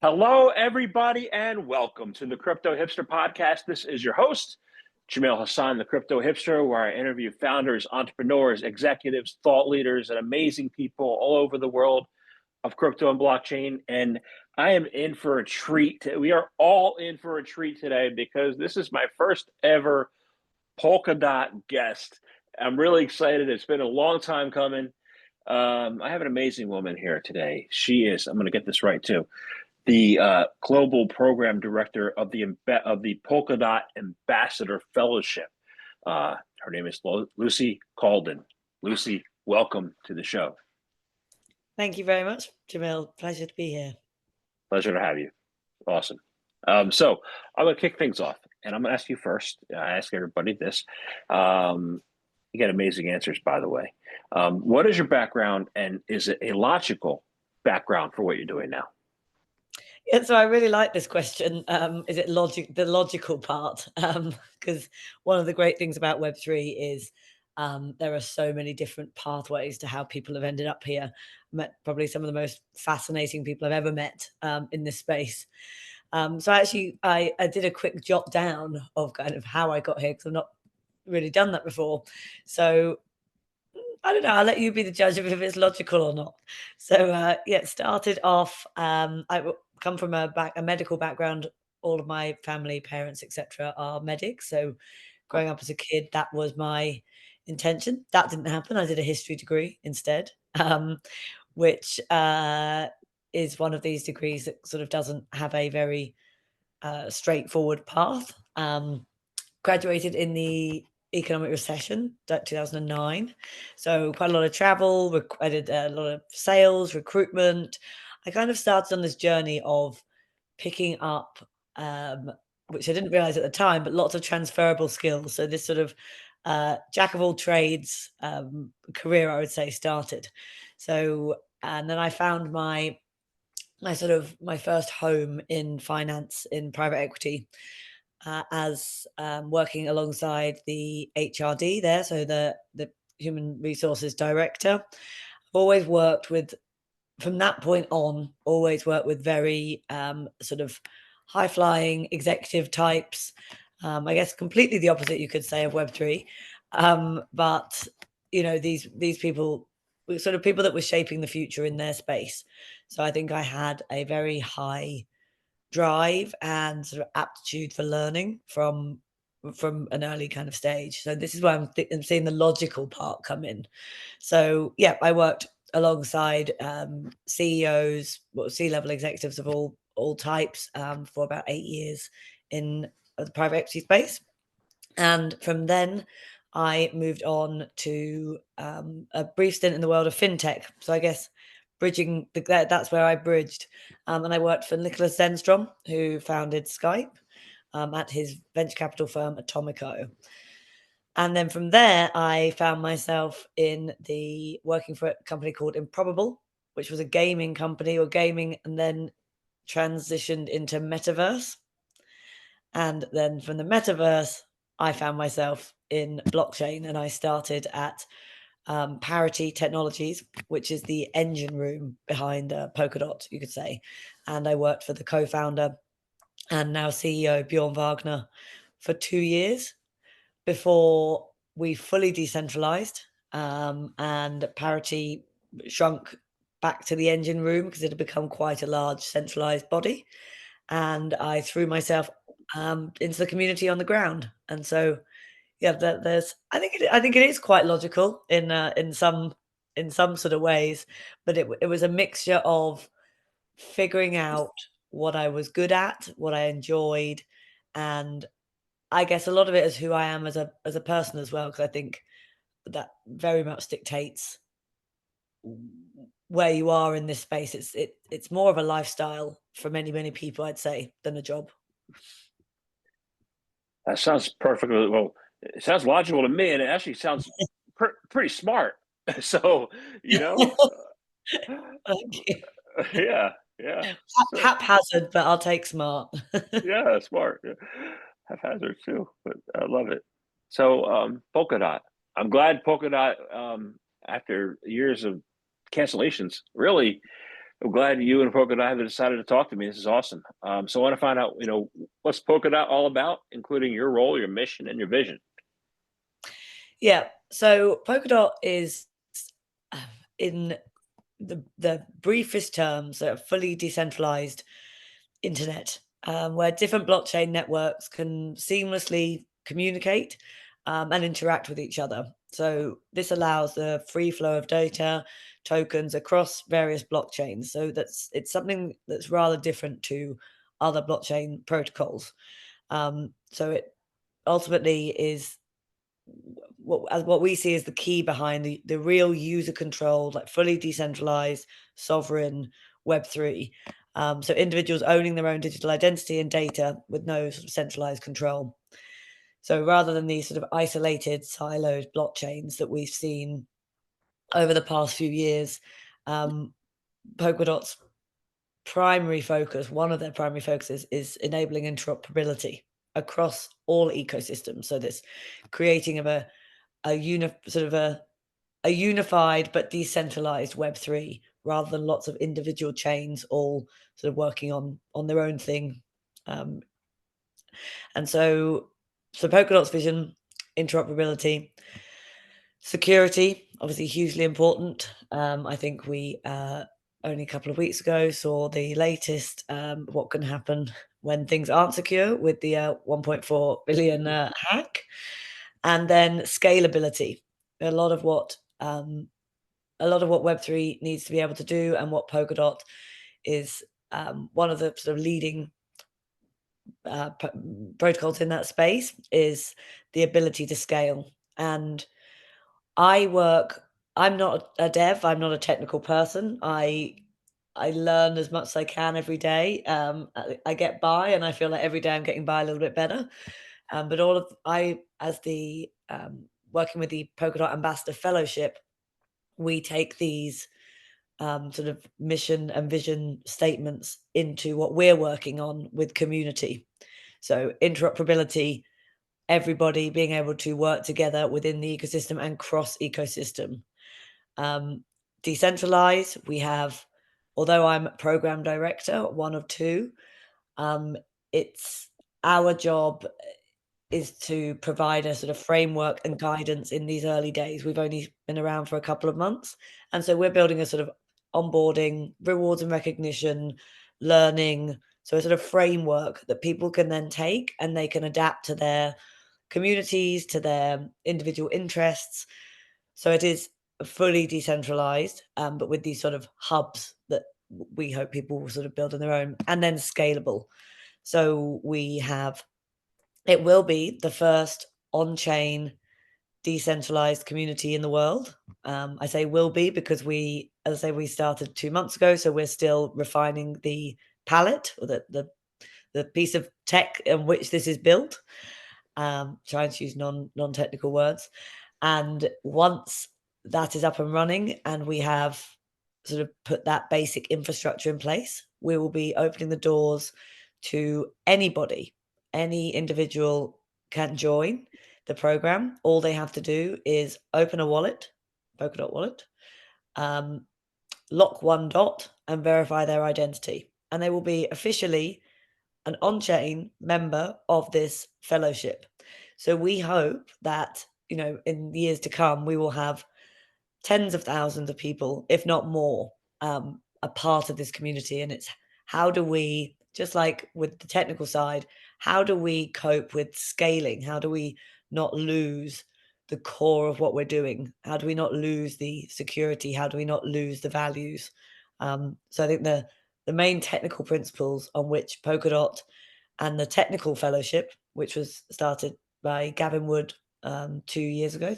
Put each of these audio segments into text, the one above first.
Hello, everybody, and welcome to the Crypto Hipster Podcast. This is your host, Jamil Hassan, the Crypto Hipster, where I interview founders, entrepreneurs, executives, thought leaders, and amazing people all over the world of crypto and blockchain. And I am in for a treat. We are all in for a treat today because this is my first ever Polkadot guest. I'm really excited. It's been a long time coming. I have an amazing woman here today. She is, I'm going to get this right too, the global program director of the Polkadot Ambassador Fellowship. Her name is Lucy Coulden. Lucy, welcome to the show. Thank you very much, Jamil. Pleasure to be here. Pleasure to have you. Awesome. So I'm going to kick things off, and I'm going to ask you first. I ask everybody this. You get amazing answers, by the way. What is your background, and is it a logical background for what you're doing now? Yeah, so I really like this question. Is it the logical part? Because one of the great things about Web3 is there are so many different pathways to how people have ended up here. Met probably some of the most fascinating people I've ever met in this space. So actually, I did a quick jot down of kind of how I got here because I've not really done that before. So I don't know. I'll let you be the judge of if it's logical or not. So it started off. I come from a medical background. All of my family, parents, etc., are medics. So growing up as a kid, that was my intention. That didn't happen. I did a history degree instead, which is one of these degrees that sort of doesn't have a very straightforward path. Graduated in the economic recession, 2009. So quite a lot of travel. I did a lot of sales, recruitment. I kind of started on this journey of picking up, which I didn't realize at the time, but lots of transferable skills. So this sort of jack of all trades career, I would say, started. So, and then I found my first home in finance, in private equity, as working alongside the HRD there, so the human resources director. I've always worked with, from that point on, always worked with very sort of high flying executive types. I guess completely the opposite, you could say, of Web3. But you know, these people were sort of people that were shaping the future in their space. So I think I had a very high drive and sort of aptitude for learning from an early kind of stage. So this is where I'm seeing the logical part come in. So yeah, I worked alongside CEOs, C-level executives of all types for about 8 years in the private equity space, and from then I moved on to a brief stint in the world of fintech. So I guess that's where I bridged. And I worked for Nicholas Zenstrom, who founded Skype at his venture capital firm, Atomico. And then from there, I found myself working for a company called Improbable, which was a gaming company and then transitioned into metaverse. And then from the metaverse, I found myself in blockchain, and I started at Parity Technologies, which is the engine room behind Polkadot, you could say. And I worked for the co-founder and now CEO Bjorn Wagner for 2 years before we fully decentralized, and Parity shrunk back to the engine room because it had become quite a large centralized body. And I threw myself into the community on the ground. And so yeah, I think it is quite logical in some sort of ways, but it was a mixture of figuring out what I was good at, what I enjoyed, and I guess a lot of it is who I am as a person as well, because I think that very much dictates where you are in this space. It's more of a lifestyle for many people, I'd say, than a job. That sounds perfectly well. It sounds logical to me, and it actually sounds pretty smart. So, you know, Thank you. yeah, yeah. So, Haphazard, but I'll take smart. yeah, smart. Yeah. Haphazard too, but I love it. So, Polkadot. I'm glad Polkadot, after years of cancellations, really I'm glad you and Polkadot have decided to talk to me. This is awesome. So I want to find out, what's Polkadot all about, including your role, your mission, and your vision. Yeah. So Polkadot is, in the briefest terms, a fully decentralized internet, where different blockchain networks can seamlessly communicate and interact with each other. So this allows the free flow of data, tokens across various blockchains. So it's something that's rather different to other blockchain protocols. So it ultimately is what we see as the key behind the real user controlled, like fully decentralized, sovereign Web3. So individuals owning their own digital identity and data with no sort of centralized control. So rather than these sort of isolated, siloed blockchains that we've seen over the past few years, Polkadot's primary focus, one of their primary focuses, is enabling interoperability across all ecosystems. So this creating of a unified but decentralized Web3 rather than lots of individual chains all sort of working on their own thing. And so Polkadot's vision, interoperability, security, obviously hugely important. I think we only a couple of weeks ago saw the latest what can happen when things aren't secure with the 1.4 billion hack. And then scalability. A lot of what Web3 needs to be able to do, and what Polkadot is one of the sort of leading protocols in that space, is the ability to scale. And I'm not a dev, I'm not a technical person. I learn as much as I can every day. I get by, and I feel like every day I'm getting by a little bit better. But as the working with the Polkadot Ambassador Fellowship, we take these sort of mission and vision statements into what we're working on with community. So interoperability, everybody being able to work together within the ecosystem and cross ecosystem. Decentralized, we have, although I'm program director, one of two, it's our job is to provide a sort of framework and guidance in these early days. We've only been around for a couple of months. And so we're building a sort of onboarding, rewards and recognition, learning. So a sort of framework that people can then take and they can adapt to their communities, to their individual interests. So it is fully decentralized, but with these sort of hubs that we hope people will sort of build on their own, and then scalable. So it will be the first on-chain decentralized community in the world. I say will be because we started 2 months ago, so we're still refining the palette, or the piece of tech in which this is built. Trying to use non-technical words. And once that is up and running and we have sort of put that basic infrastructure in place, we will be opening the doors to anybody. Any individual can join the program. All they have to do is open a wallet, Polkadot wallet, lock one dot, and verify their identity. And they will be officially an on-chain member of this fellowship. So we hope that, in years to come, we will have tens of thousands of people, if not more, a part of this community. And it's how do we, just like with the technical side, how do we cope with scaling? How do we not lose the core of what we're doing? How do we not lose the security? How do we not lose the values? So I think the main technical principles on which Polkadot and the technical fellowship, which was started by Gavin Wood 3 years ago,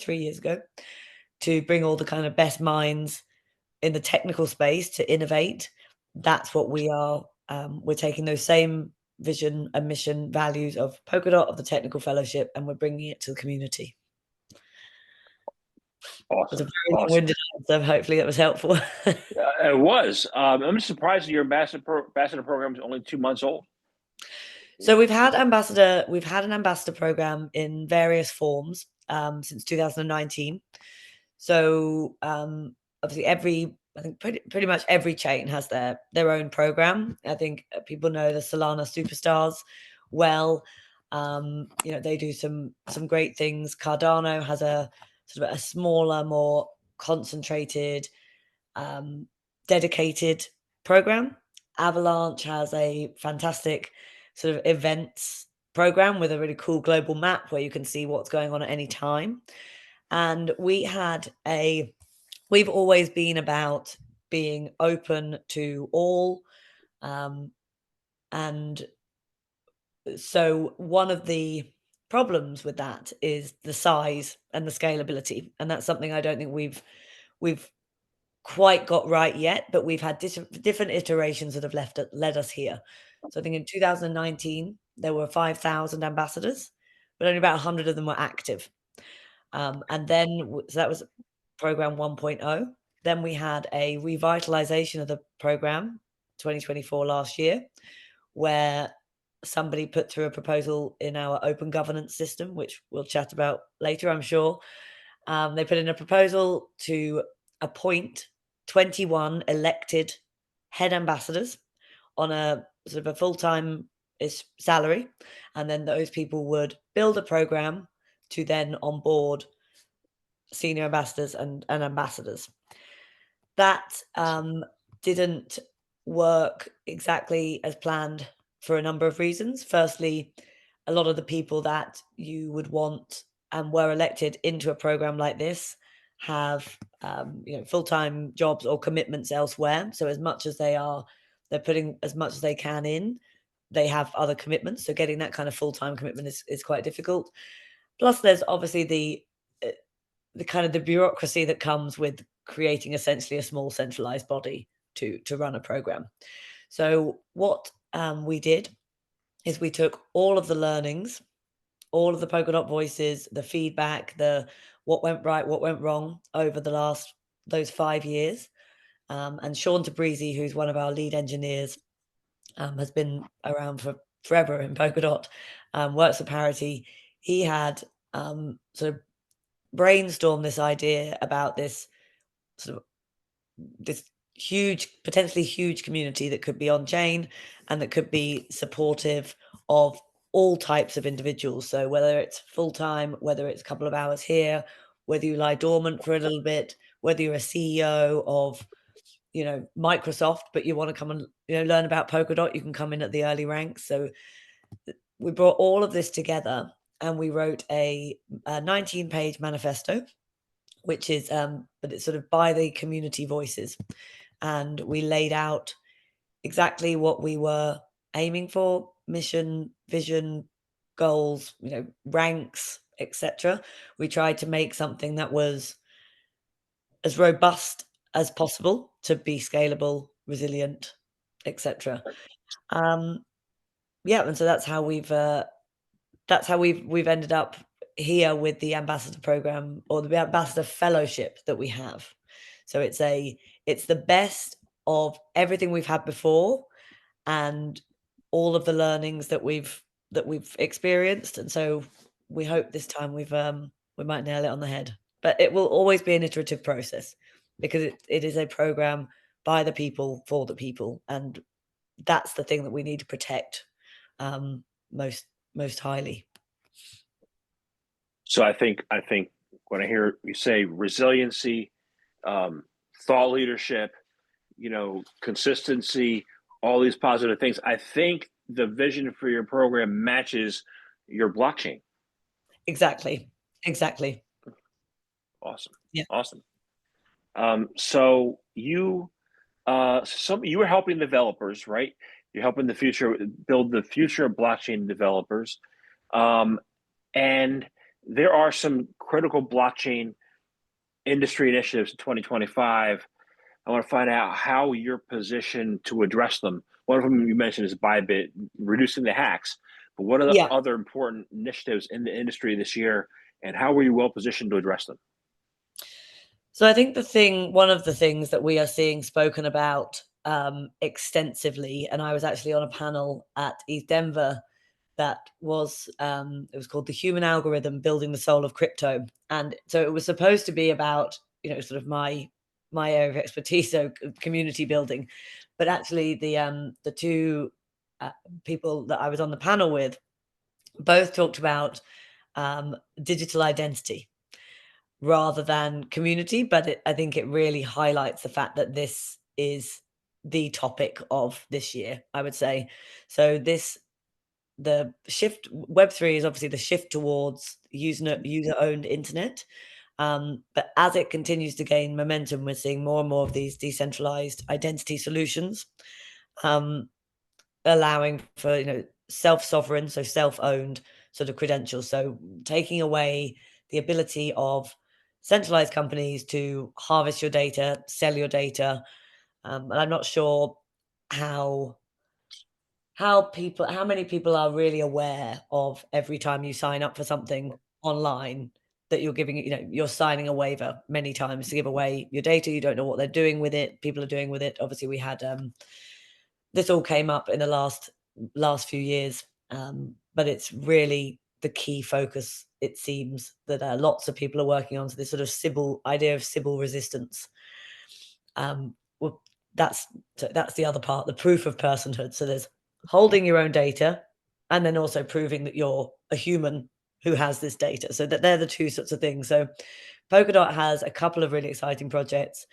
to bring all the kind of best minds in the technical space to innovate. That's what we are. We're taking those same vision and mission values of Polkadot, of the technical fellowship, and we're bringing it to the community. Awesome. It was a very long-winded answer. Hopefully that was helpful. It was. I'm surprised that your ambassador program is only 2 months old. So we've had an ambassador program in various forms since 2019. So obviously I think pretty much every chain has their own program. I think people know the Solana Superstars well. They do some great things. Cardano has a sort of a smaller, more concentrated, dedicated program. Avalanche has a fantastic sort of events program with a really cool global map where you can see what's going on at any time. And we've always been about being open to all. And so one of the problems with that is the size and the scalability. And that's something I don't think we've quite got right yet, but we've had different iterations that have led us here. So I think in 2019, there were 5,000 ambassadors, but only about 100 of them were active. And then, so that was program 1.0. Then we had a revitalization of the program, 2024 last year, where somebody put through a proposal in our open governance system, which we'll chat about later, I'm sure. They put in a proposal to appoint 21 elected head ambassadors on a sort of a full-time salary, and then those people would build a program to then onboard senior ambassadors and ambassadors. That didn't work exactly as planned for a number of reasons. Firstly, a lot of the people that you would want and were elected into a program like this have full-time jobs or commitments elsewhere. So as much as they're putting as much as they can in, they have other commitments. So getting that kind of full-time commitment is quite difficult. Plus, there's obviously the kind of the bureaucracy that comes with creating essentially a small centralized body to run a program. So what we did is we took all of the learnings, all of the Polkadot voices, the feedback, the what went right, what went wrong over those 5 years. And Sean Tabrizi, who's one of our lead engineers, has been around for forever in Polkadot, works at Parity. He had sort of brainstormed this idea about this sort of this potentially huge community that could be on chain and that could be supportive of all types of individuals. So whether it's full-time, whether it's a couple of hours here, whether you lie dormant for a little bit, whether you're a CEO of, Microsoft, but you want to come and, learn about Polkadot, you can come in at the early ranks. So we brought all of this together and we wrote a 19-page manifesto, which is, but it's sort of by the community voices. And we laid out exactly what we were aiming for: mission, vision, goals, ranks, etc. We tried to make something that was as robust as possible to be scalable, resilient, etc. Yeah, and so that's how we've ended up here with the ambassador program, or the ambassador fellowship that we have. So it's the best of everything we've had before and all of the learnings that we've experienced. And so we hope this time we might nail it on the head. But it will always be an iterative process because it is a program by the people for the people, and that's the thing that we need to protect most highly. So I think when I hear you say resiliency, thought leadership, consistency, all these positive things, I think the vision for your program matches your blockchain. Exactly. Awesome. Yeah. Awesome. So you were helping developers, right? You're helping build the future of blockchain developers. And there are some critical blockchain industry initiatives in 2025. I want to find out how you're positioned to address them. One of them you mentioned is Bybit, reducing the hacks. But what are the other important initiatives in the industry this year, and how are you well positioned to address them? So I think one of the things that we are seeing spoken about extensively, and I was actually on a panel at East Denver that was it was called The Human Algorithm: Building the Soul of Crypto. And so it was supposed to be about, sort of my my area of expertise, so community building. But actually, the two people that I was on the panel with both talked about digital identity rather than community. But I think it really highlights the fact that this is the topic of this year, I would say. So the shift, Web3 is obviously the shift towards user-owned internet. But as it continues to gain momentum, we're seeing more and more of these decentralized identity solutions, allowing for self-sovereign, so self-owned sort of credentials. So taking away the ability of centralized companies to harvest your data, sell your data. And I'm not sure how many people are really aware of every time you sign up for something online that you're giving, you're signing a waiver many times to give away your data. You don't know what they're doing with it. People are doing with it. Obviously, we had this all came up in the last few years, but it's really the key focus. It seems that lots of people are working on this sort of idea of Sybil resistance. Well, that's the other part, the proof of personhood. So there's holding your own data, and then also proving that you're a human who has this data. So that they're the two sorts of things. So Polkadot has a couple of really exciting projects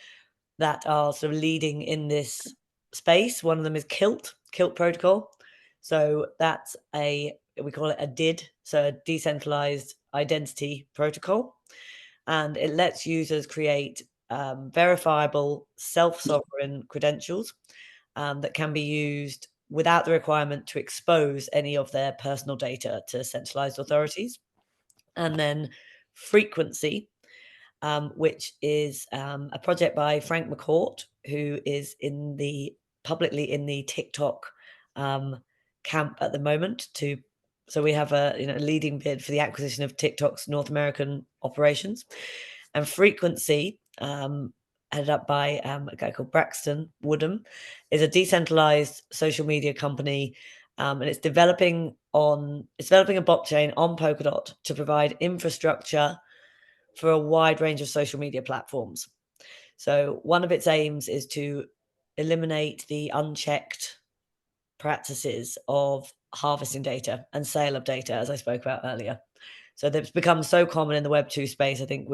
that are sort of leading in this space. One of them is Kilt Protocol. So that's we call it a DID, so a decentralized identity protocol. And it lets users create verifiable self-sovereign credentials that can be used without the requirement to expose any of their personal data to centralized authorities. And then Frequency, which is a project by Frank McCourt, who is publicly in the TikTok camp at the moment. So we have a leading bid for the acquisition of TikTok's North American operations. And Frequency, headed up by a guy called Braxton Woodham, is a decentralized social media company, and it's developing a blockchain on Polkadot to provide infrastructure for a wide range of social media platforms. So one of its aims is to eliminate the unchecked practices of harvesting data and sale of data, as I spoke about earlier. So they've become so common in the Web2 space. I think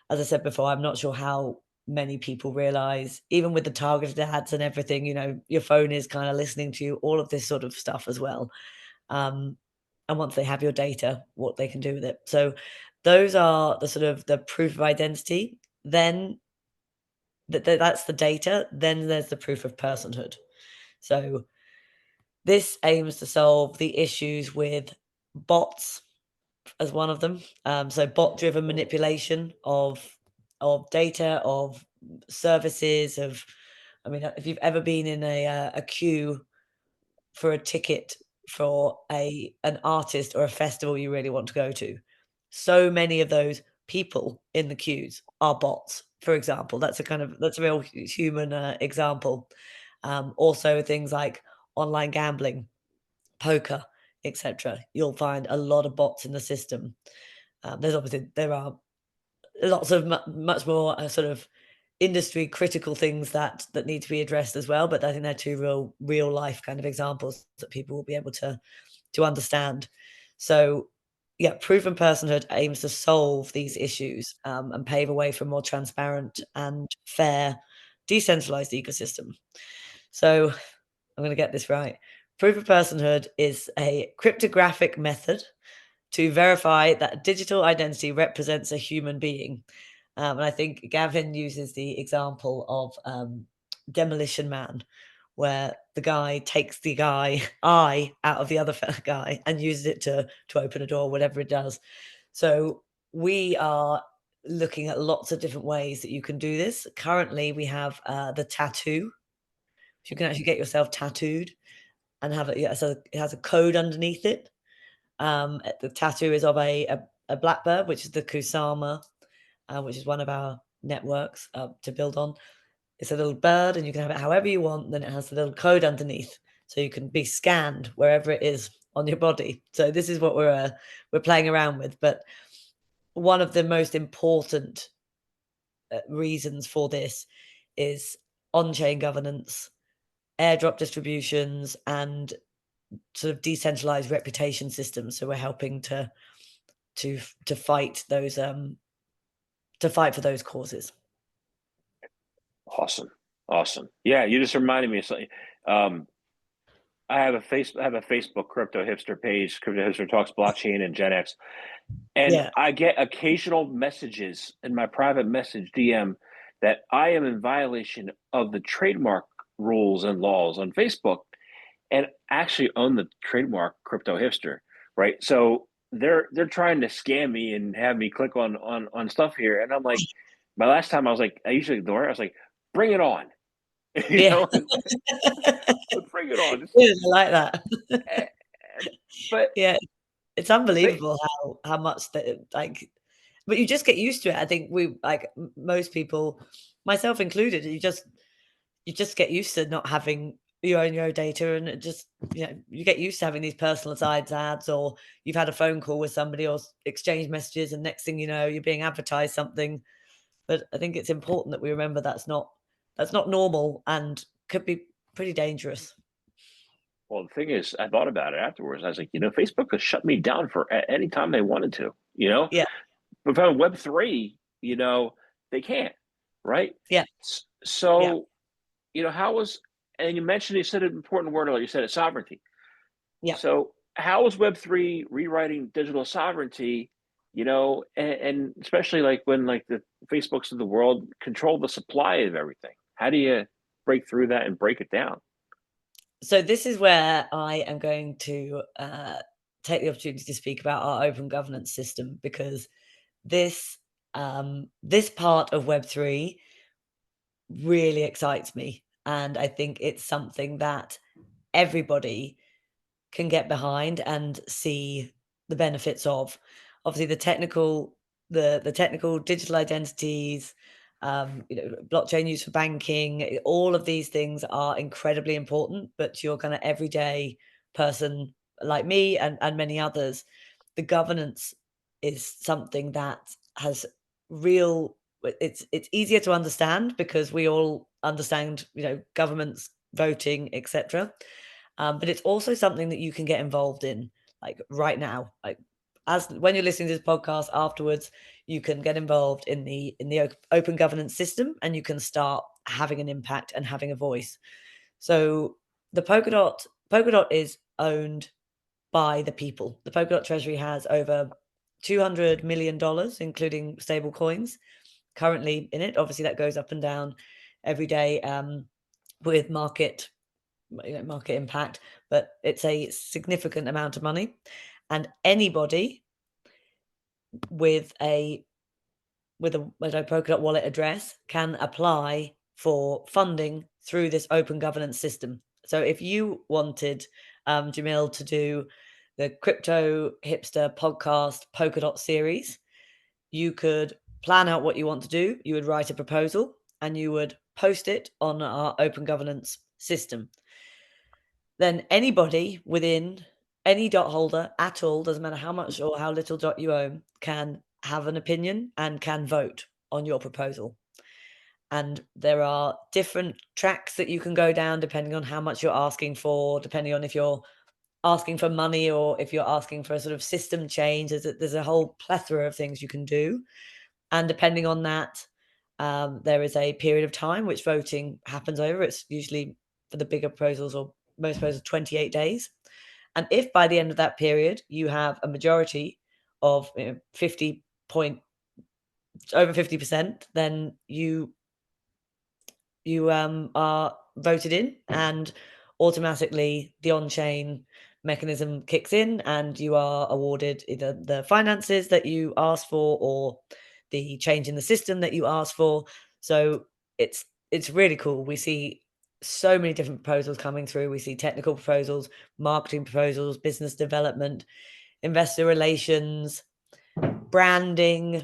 as I said before, I'm not sure how many people realize, even with the targeted ads and everything, your phone is kind of listening to you, all of this sort of stuff as well. And once they have your data, what they can do with it. So those are the sort of the proof of identity. Then that's the data. Then there's the proof of personhood. So this aims to solve the issues with bots as one of them. So bot-driven manipulation of data, of services, if you've ever been in a queue for a ticket for an artist or a festival you really want to go to, so many of those people in the queues are bots, for example. That's a real human example. Also things like online gambling, poker, etc. You'll find a lot of bots in the system. There are lots of much more sort of industry critical things that need to be addressed as well. But I think they're two real life kind of examples that people will be able to understand. So yeah, proven personhood aims to solve these issues and pave a way for a more transparent and fair decentralized ecosystem. So I'm going to get this right. Proof of personhood is a cryptographic method to verify that digital identity represents a human being. And I think Gavin uses the example of Demolition Man, where the guy takes the eye out of the other guy and uses it to open a door, whatever it does. So we are looking at lots of different ways that you can do this. Currently, we have the tattoo. So you can actually get yourself tattooed and have it. Yeah, so it has a code underneath it. The tattoo is of a blackbird, which is the Kusama, which is one of our networks to build on. It's a little bird, and you can have it however you want. Then it has the little code underneath, so you can be scanned wherever it is on your body. So this is what we're playing around with. But one of the most important reasons for this is on-chain governance, airdrop distributions, and sort of decentralized reputation systems. So we're helping to fight those to fight for those causes. Awesome. Yeah, you just reminded me of something. I have a Facebook crypto hipster page. Crypto hipster talks blockchain and Gen X, and I get occasional messages in my private message DM that I am in violation of the trademark rules and laws on Facebook, and actually own the trademark crypto hipster, right? So they're trying to scam me and have me click on stuff here, and I'm like, my last time I was like, I usually ignore it. I was like, bring it on. You know, bring it on. Yeah, I like that. But yeah, it's unbelievable how much that like, but you just get used to it. I think most people, myself included, you just get used to not having your own data, and it just you get used to having these personalized ads, or you've had a phone call with somebody or exchange messages, and next thing you know, you're being advertised something. But I think it's important that we remember that's not normal and could be pretty dangerous. Well, the thing is, I thought about it afterwards. I was like, Facebook could shut me down for any time they wanted to, Yeah. But on Web3, they can't, right? Yeah. So, how was, and you said an important word earlier, you said it, sovereignty. Yeah. So how is Web3 rewriting digital sovereignty, and especially like when like the Facebooks of the world control the supply of everything? How do you break through that and break it down? So this is where I am going to take the opportunity to speak about our open governance system, because this part of Web3 really excites me, and I think it's something that everybody can get behind and see the benefits of. Obviously, the technical digital identities, blockchain use for banking, all of these things are incredibly important. But to your kind of everyday person like me and many others, the governance is something that has real. It's easier to understand because we all understand, governments, voting, etc. But it's also something that you can get involved in, like right now. Like as when you're listening to this podcast afterwards, you can get involved in the open governance system, and you can start having an impact and having a voice. So the Polkadot is owned by the people. The Polkadot Treasury has over $200 million, including stable coins, currently in it. Obviously, that goes up and down every day with market impact, but it's a significant amount of money, and anybody with a Polkadot wallet address can apply for funding through this open governance system. So if you wanted Jamil to do the Crypto Hipster podcast Polkadot series, you could plan out what you want to do. You would write a proposal and you would post it on our open governance system. Then anybody within any dot holder at all, doesn't matter how much or how little dot you own, can have an opinion and can vote on your proposal. And there are different tracks that you can go down depending on how much you're asking for, depending on if you're asking for money or if you're asking for a sort of system change. There's a whole plethora of things you can do. And depending on that, there is a period of time which voting happens over. It's usually for the bigger proposals or most proposals 28 days. And if by the end of that period you have a majority of over 50%, then you are voted in, and automatically the on-chain mechanism kicks in, and you are awarded either the finances that you asked for or the change in the system that you asked for. So it's really cool. We see so many different proposals coming through. We see technical proposals, marketing proposals, business development, investor relations, branding,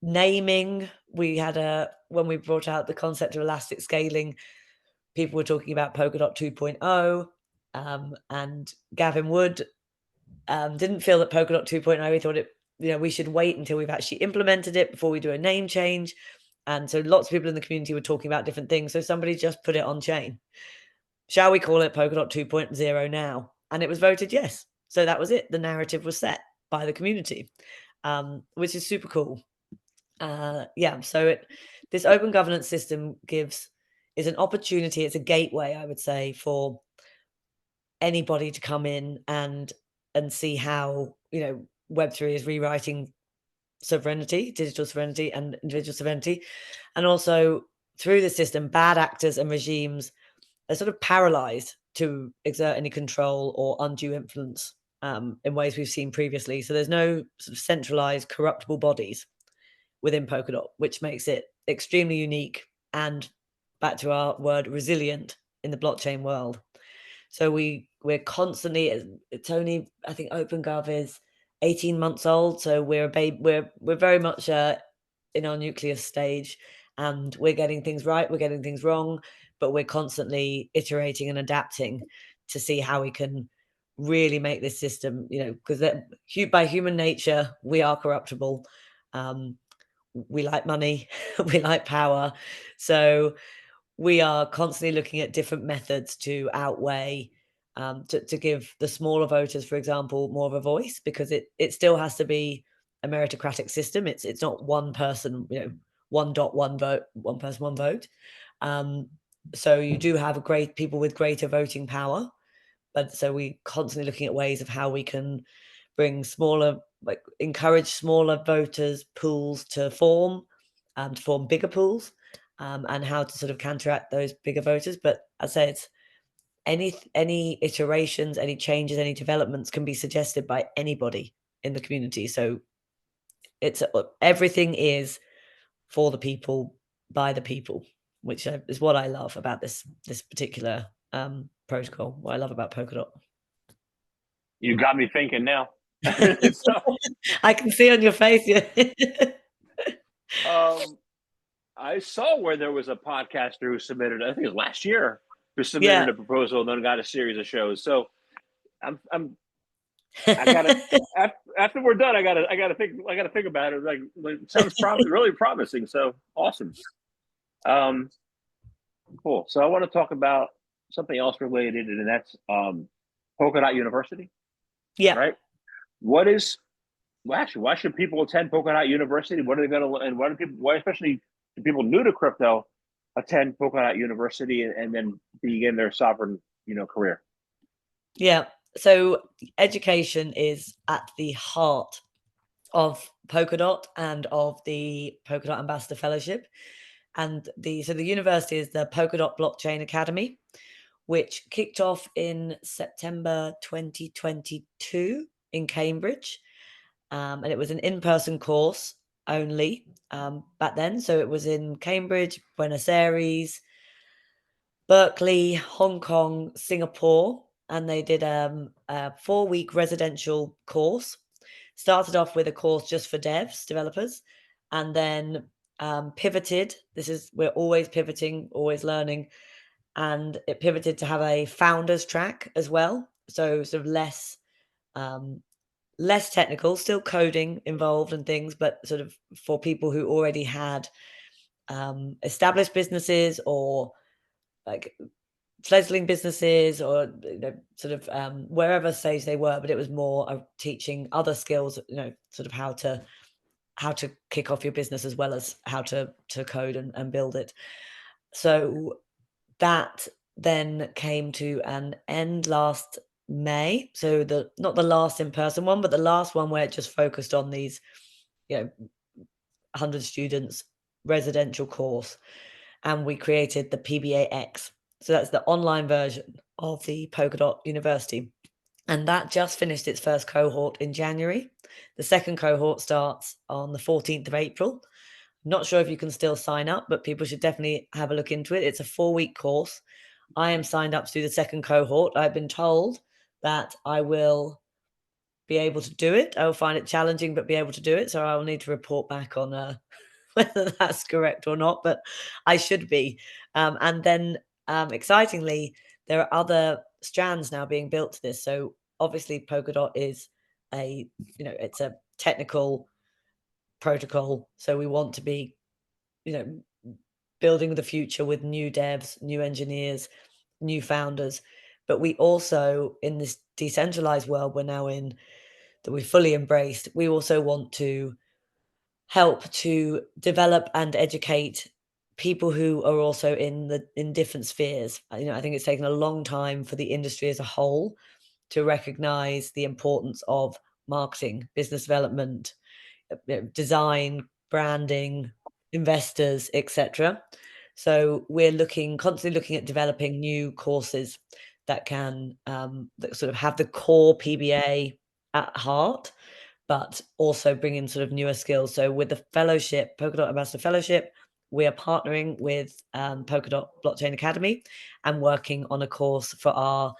naming. We had when we brought out the concept of elastic scaling, people were talking about Polkadot 2.0, and Gavin Wood didn't feel that Polkadot 2.0, he thought we should wait until we've actually implemented it before we do a name change. And so lots of people in the community were talking about different things. So somebody just put it on chain. Shall we call it Polkadot 2.0 now? And it was voted yes. So that was it. The narrative was set by the community, which is super cool. So this open governance system is an opportunity. It's a gateway, I would say, for anybody to come in and see how, Web3 is rewriting sovereignty, digital sovereignty and individual sovereignty. And also through the system, bad actors and regimes are sort of paralyzed to exert any control or undue influence in ways we've seen previously. So there's no sort of centralized corruptible bodies within Polkadot, which makes it extremely unique and, back to our word, resilient in the blockchain world. So we're constantly, it's only, I think OpenGov is 18 months old. So we're very much in our nucleus stage, and we're getting things right, we're getting things wrong, but we're constantly iterating and adapting to see how we can really make this system, because by human nature, we are corruptible. We like money, we like power. So we are constantly looking at different methods to outweigh, to give the smaller voters, for example, more of a voice, because it still has to be a meritocratic system. It's not one person, one vote, one person, one vote. So you do have people with greater voting power, but so we constantly looking at ways of how we can bring encourage smaller voters pools to form bigger pools, and how to sort of counteract those bigger voters. But I say it's any iterations, any changes, any developments can be suggested by anybody in the community. So it's everything is for the people, by the people, which is what I love about this particular protocol. What I love about Polkadot. You got me thinking now. So, I can see on your face. Yeah. I saw where there was a podcaster who submitted, I think it was last year, who submitted a proposal and then got a series of shows. So I gotta after we're done, I gotta think about it. Like it sounds really promising. So awesome. Cool. So I want to talk about something else related, and that's Polkadot University. Yeah. Right. Why should people attend Polkadot University? What are they going to, and why especially people new to crypto attend Polkadot University and then begin their sovereign, career? Yeah. So education is at the heart of Polkadot and of the Polkadot Ambassador Fellowship. And the university is the Polkadot Blockchain Academy, which kicked off in September 2022 in Cambridge. And it was an in-person course only back then. So it was in Cambridge, Buenos Aires, Berkeley, Hong Kong, Singapore, and they did a 4-week residential course. Started off with a course just for developers, and then pivoted. We're always pivoting, always learning, and it pivoted to have a founders track as well. So sort of less technical, still coding involved and things, but sort of for people who already had established businesses or like fledgling businesses, or sort of wherever stage they were. But it was more of teaching other skills, sort of how to kick off your business as well as how to code and build it. So that then came to an end last May. So not the last in-person one, but the last one where it just focused on these 100 students residential course, and we created the PBAX. So that's the online version of the Polkadot University, and that just finished its first cohort in January. The second cohort starts on the 14th of April. Not sure if you can still sign up, but people should definitely have a look into it. It's a 4-week course. I am signed up to do the second cohort. I've been told that I will be able to do it. I will find it challenging, but be able to do it. So I will need to report back on whether that's correct or not, but I should be. And then excitingly, there are other strands now being built to this. So obviously Polkadot is it's a technical protocol. So we want to be, building the future with new devs, new engineers, new founders. But we also, in this decentralized world we're now in, that we fully embraced, we also want to help to develop and educate people who are also in different spheres. I think it's taken a long time for the industry as a whole to recognize the importance of marketing, business development, design, branding, investors, etc. So we're constantly looking at developing new courses that can that sort of have the core PBA at heart, but also bring in sort of newer skills. So with the fellowship, Polkadot Ambassador Fellowship, we are partnering with Polkadot Blockchain Academy and working on a course for our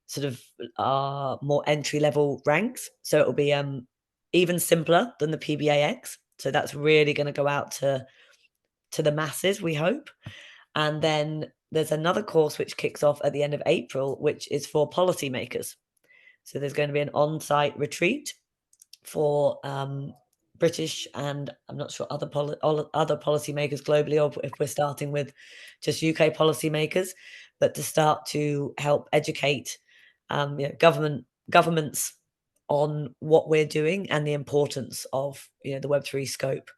sort of our more entry level ranks. So it will be even simpler than the PBAX. So that's really going to go out to the masses, we hope. And then there's another course which kicks off at the end of April, which is for policymakers. So there's going to be an on-site retreat for British and I'm not sure other policymakers globally, or if we're starting with just UK policymakers, but to start to help educate governments on what we're doing and the importance of the Web3 scope.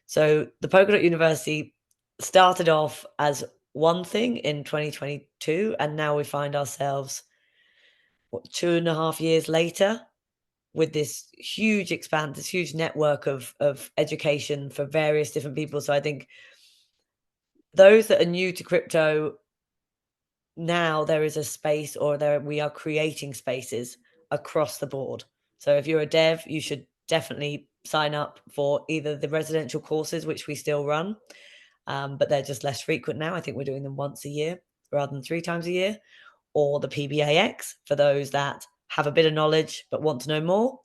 So the Polkadot University started off as one thing in 2022, and now we find ourselves 2.5 years later with this huge this huge network of education for various different people. So I think those that are new to crypto, now there is a space, or we are creating spaces across the board. So if you're a dev, you should definitely sign up for either the residential courses, which we still run, but they're just less frequent now. I think we're doing them once a year rather than 3 times a year, or the PBAX for those that have a bit of knowledge but want to know more.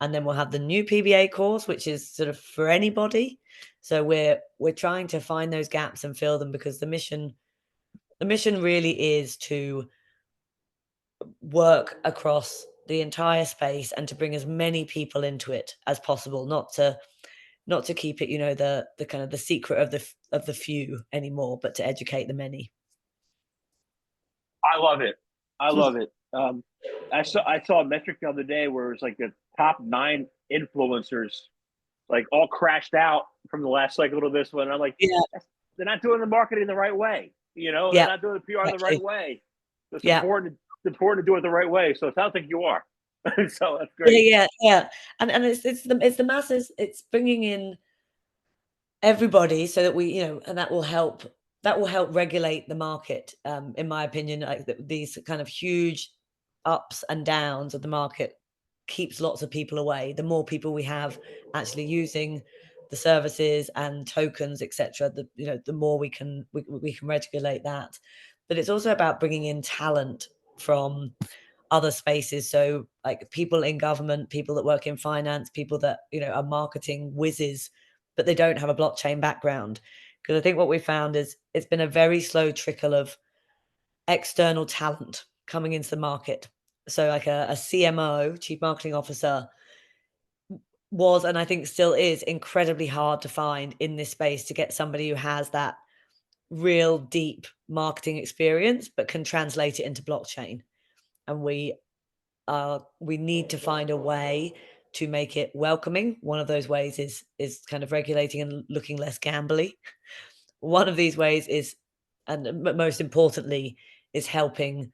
And then we'll have the new PBA course, which is sort of for anybody. So we're trying to find those gaps and fill them, because the mission really is to work across the entire space and to bring as many people into it as possible, not to keep it, the kind of the secret of the few anymore, but to educate the many. I love it. I love it. I saw a metric the other day where it was like the top 9 influencers like all crashed out from the last cycle to this one. I'm like, Yeah, they're not doing the marketing the right way. They're yeah, not doing the PR the right way. It's yeah. important to do it the right way. So it sounds like you are. So that's great. Yeah. And it's the masses. It's bringing in everybody so that we, and that will help regulate the market. In my opinion, like these kind of huge ups and downs of the market keeps lots of people away. The more people we have actually using the services and tokens, etc., the more we can regulate that. But it's also about bringing in talent from other spaces. So like people in government, people that work in finance, people that, are marketing whizzes, but they don't have a blockchain background. Because I think what we found is it's been a very slow trickle of external talent coming into the market. So like a CMO, chief marketing officer, was, and I think still is, incredibly hard to find in this space, to get somebody who has that real deep marketing experience but can translate it into blockchain. And we need to find a way to make it welcoming. One of those ways is kind of regulating and looking less gambly. One of these ways is, and most importantly, is helping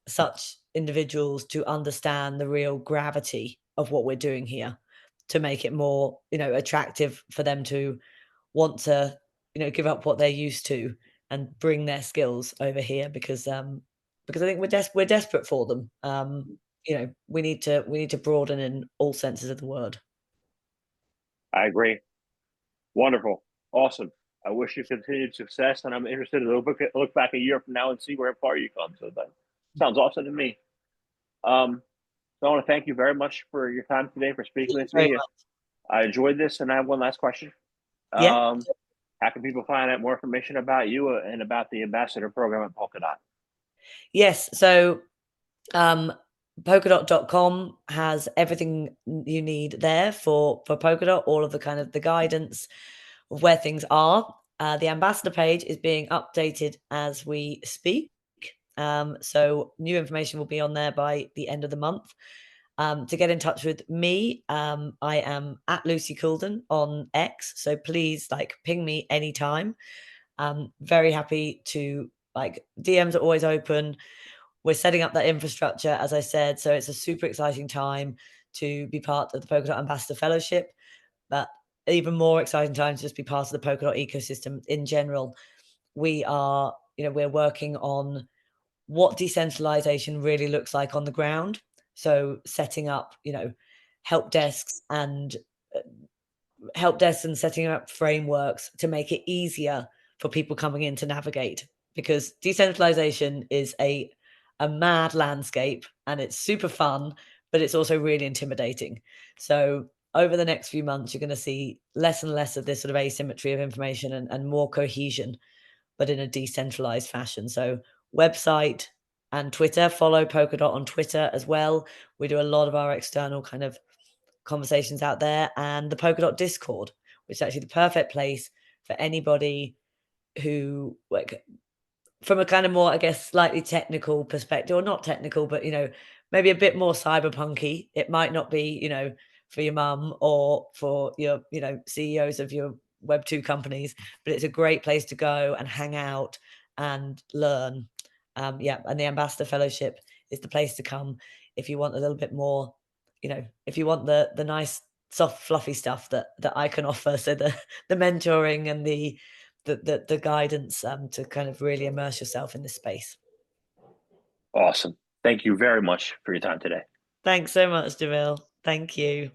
such individuals to understand the real gravity of what we're doing here, to make it more, attractive for them to want to, give up what they're used to and bring their skills over here, because I think we're desperate for them. We need to broaden in all senses of the word. I agree. Wonderful. Awesome. I wish you continued success, and I'm interested to look back a year from now and see where far you come. So that sounds awesome to me. So I want to thank you very much for your time today, for speaking with me. I enjoyed this, and I have one last question. Yeah. How can people find out more information about you and about the ambassador program at Polkadot? Yes. So Polkadot.com has everything you need there for Polkadot, all of the kind of the guidance of where things are. The ambassador page is being updated as we speak. So new information will be on there by the end of the month. To get in touch with me, I am at Lucy Coulden on X. So please ping me anytime. Very happy to DMs are always open. We're setting up that infrastructure, as I said. So it's a super exciting time to be part of the Polkadot Ambassador Fellowship, but even more exciting time to just be part of the Polkadot ecosystem in general. We are, we're working on what decentralization really looks like on the ground. So setting up, help desks and setting up frameworks to make it easier for people coming in to navigate, because decentralization is a mad landscape and it's super fun, but it's also really intimidating. So over the next few months, you're going to see less and less of this sort of asymmetry of information and more cohesion, but in a decentralized fashion. So website and Twitter, follow Polkadot on Twitter as well. We do a lot of our external kind of conversations out there, and the Polkadot Discord, which is actually the perfect place for anybody who from a kind of more, I guess, slightly technical perspective, or not technical, but maybe a bit more cyberpunky. It might not be, for your mum or for your, CEOs of your Web2 companies, but it's a great place to go and hang out and learn. And the Ambassador Fellowship is the place to come if you want a little bit more, if you want the nice, soft, fluffy stuff that I can offer. So the mentoring and the guidance to kind of really immerse yourself in this space. Awesome. Thank you very much for your time today. Thanks so much, Jamil. Thank you.